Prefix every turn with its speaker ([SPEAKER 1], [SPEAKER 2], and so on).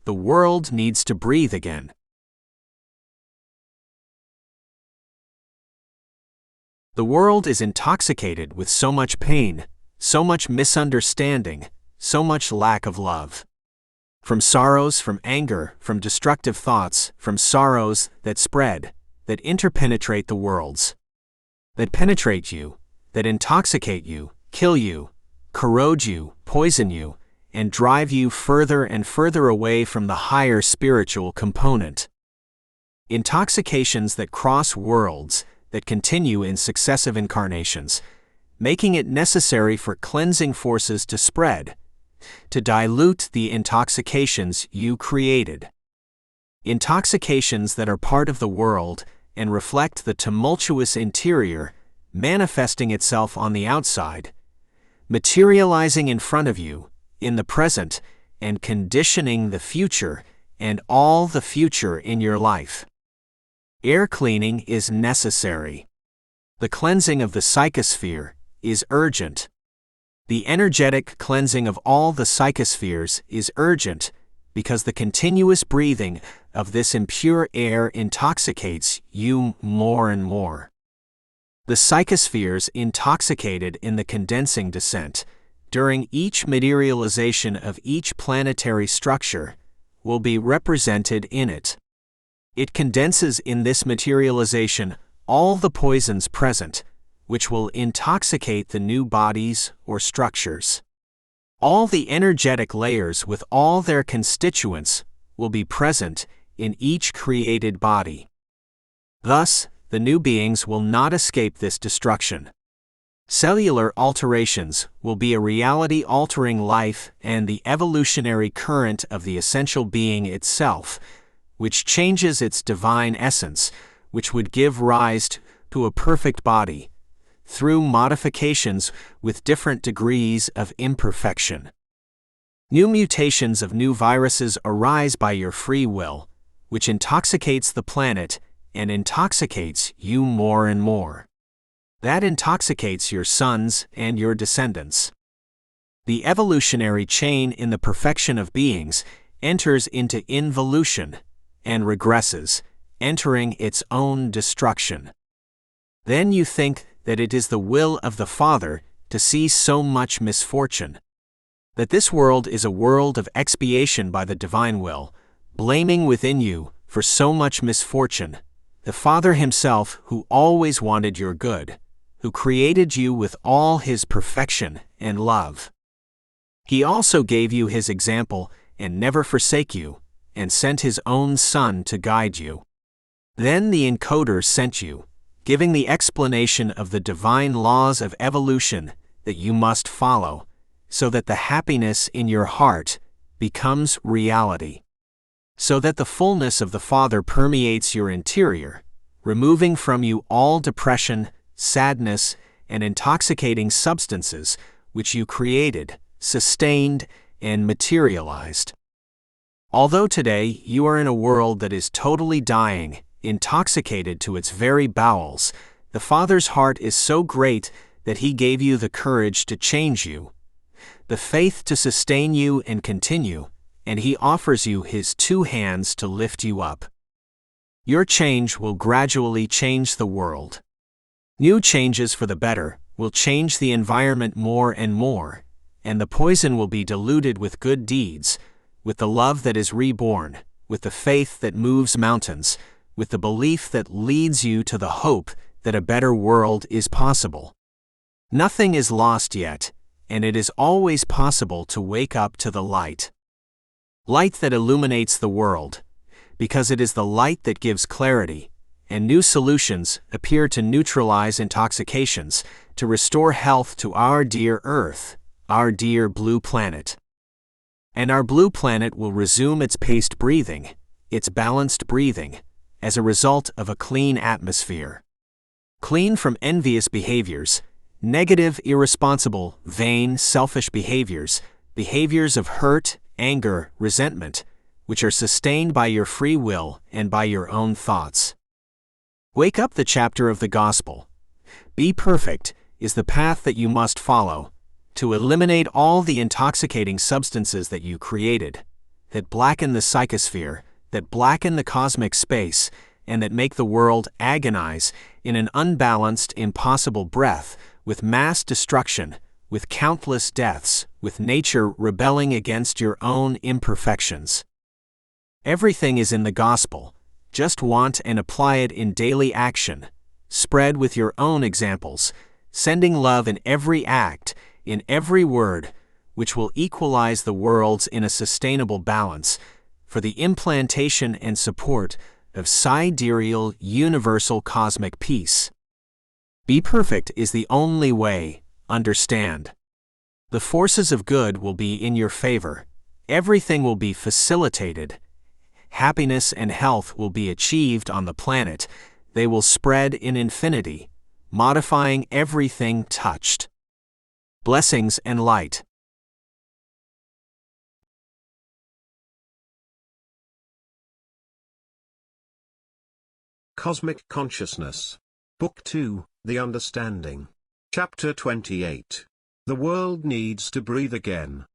[SPEAKER 1] The world needs to breathe again. The world is intoxicated with so much pain, so much misunderstanding, so much lack of love. From sorrows, from anger, from destructive thoughts, from sorrows that spread, that interpenetrate the worlds, that penetrate you, that intoxicate you, kill you, corrode you, poison you, and drive you further and further away from the higher spiritual component. Intoxications that cross worlds, that continue in successive incarnations, making it necessary for cleansing forces to spread, to dilute the intoxications you created. Intoxications that are part of the world and reflect the tumultuous interior manifesting itself on the outside, materializing in front of you, in the present, and conditioning the future and all the future in your life. Air cleaning is necessary. The cleansing of the psychosphere is urgent. The energetic cleansing of all the psychospheres is urgent because the continuous breathing of this impure air intoxicates you more and more. The psychospheres intoxicated in the condensing descent during each materialization of each planetary structure will be represented in it. It condenses in this materialization all the poisons present, which will intoxicate the new bodies or structures. All the energetic layers with all their constituents will be present in each created body. Thus, the new beings will not escape this destruction. Cellular alterations will be a reality-altering life and the evolutionary current of the essential being itself, which changes its divine essence, which would give rise to a perfect body, through modifications with different degrees of imperfection. New mutations of new viruses arise by your free will, which intoxicates the planet and intoxicates you more and more. That intoxicates your sons and your descendants. The evolutionary chain in the perfection of beings enters into involution and regresses, entering its own destruction. Then you think that it is the will of the Father to see so much misfortune, that this world is a world of expiation by the divine will, blaming within you for so much misfortune, the Father himself who always wanted your good, who created you with all his perfection and love. He also gave you his example and never forsake you, and sent his own Son to guide you. Then the encoder sent you, giving the explanation of the divine laws of evolution that you must follow, so that the happiness in your heart becomes reality. So that the fullness of the Father permeates your interior, removing from you all depression, sadness, and intoxicating substances which you created, sustained, and materialized. Although today you are in a world that is totally dying, intoxicated to its very bowels, the Father's heart is so great that he gave you the courage to change you, the faith to sustain you and continue, and he offers you his two hands to lift you up. Your change will gradually change the world. New changes for the better will change the environment more and more, and the poison will be diluted with good deeds, with the love that is reborn, with the faith that moves mountains, with the belief that leads you to the hope that a better world is possible. Nothing is lost yet, and it is always possible to wake up to the light. Light that illuminates the world, because it is the light that gives clarity, and new solutions appear to neutralize intoxications, to restore health to our dear Earth, our dear blue planet. And our blue planet will resume its paced breathing, its balanced breathing, as a result of a clean atmosphere. Clean from envious behaviors, negative, irresponsible, vain, selfish behaviors, behaviors of hurt, anger, resentment, which are sustained by your free will and by your own thoughts. Wake up the chapter of the Gospel. Be perfect is the path that you must follow, to eliminate all the intoxicating substances that you created, that blacken the psychosphere, that blacken the cosmic space, and that make the world agonize in an unbalanced, impossible breath, with mass destruction, with countless deaths, with nature rebelling against your own imperfections. Everything is in the gospel. Just want and apply it in daily action. Spread with your own examples, sending love in every act, in every word, which will equalize the worlds in a sustainable balance, for the implantation and support of sidereal universal cosmic peace. Be perfect is the only way, understand. The forces of good will be in your favor. Everything will be facilitated. Happiness and health will be achieved on the planet. They will spread in infinity, modifying everything touched. Blessings and light.
[SPEAKER 2] Cosmic Consciousness. Book 2, The Understanding. Chapter 28. The world needs to breathe again.